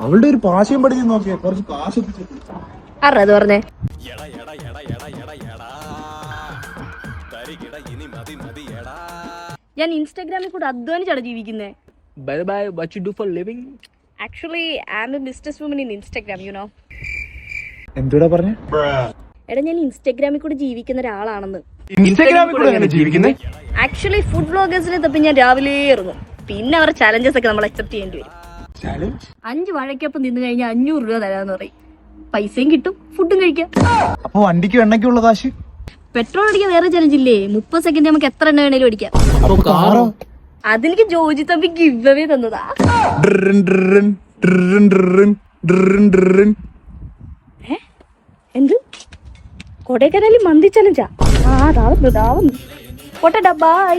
അവളുടെ ഒരു പാശയും പഠിച്ച് നോക്കിയാ കുറച്ച് കാശ് ആരത് പറഞ്ഞേ? ഞാൻ ഇൻസ്റ്റാഗ്രാമിൽ കൂടെ അധ്വാനിച്ചാണ് ജീവിക്കുന്നേ. Actually I am a business woman in Instagram, you know. എന്തുടാ പറഞ്ഞേ? എടാ ഞാൻ ഇൻസ്റ്റാഗ്രാമിൽ കൂടെ ജീവിക്കുന്ന ഒരാളാണെന്ന്. ഇൻസ്റ്റാഗ്രാമിൽ കൂടെ എങ്ങനെ ജീവിക്കുന്നേ? ആക്ച്വലി ഫുഡ് വ്ളോഗേഴ്സിനെ തപ്പി ഞാൻ രാവിലെ ഇറങ്ങും. പിന്നെ അവരുടെ ചലഞ്ചസ് ഒക്കെ നമ്മൾ അക്സെപ്റ്റ് ചെയ്യേണ്ടി വരും. 5 വാഴയ്ക്കൊപ്പം നിന്ന് കഴിഞ്ഞാൽ 500 രൂപ തരാന്ന് പറയും. പൈസയും കിട്ടും, ഫുഡും കഴിക്കാം. അപ്പൊ വണ്ടിക്കും എണ്ണയ്ക്കുള്ള കാശ്? പെട്രോൾ അടിക്കാൻ വേറെ ചലഞ്ച് ഇല്ലേ? 30 സെക്കൻഡ് നമുക്ക് എത്ര എണ്ണ വേണേലും അടിക്കാം. അതെനിക്ക് ജോജി തമ്പി ഗിവ് അവേ തന്നതാ. എന്ത് കൊടൈക്കനാലിൽ മന്തി ചലഞ്ചാ? ആ, അതാവുന്നു. പോട്ടെടാ, ബൈ.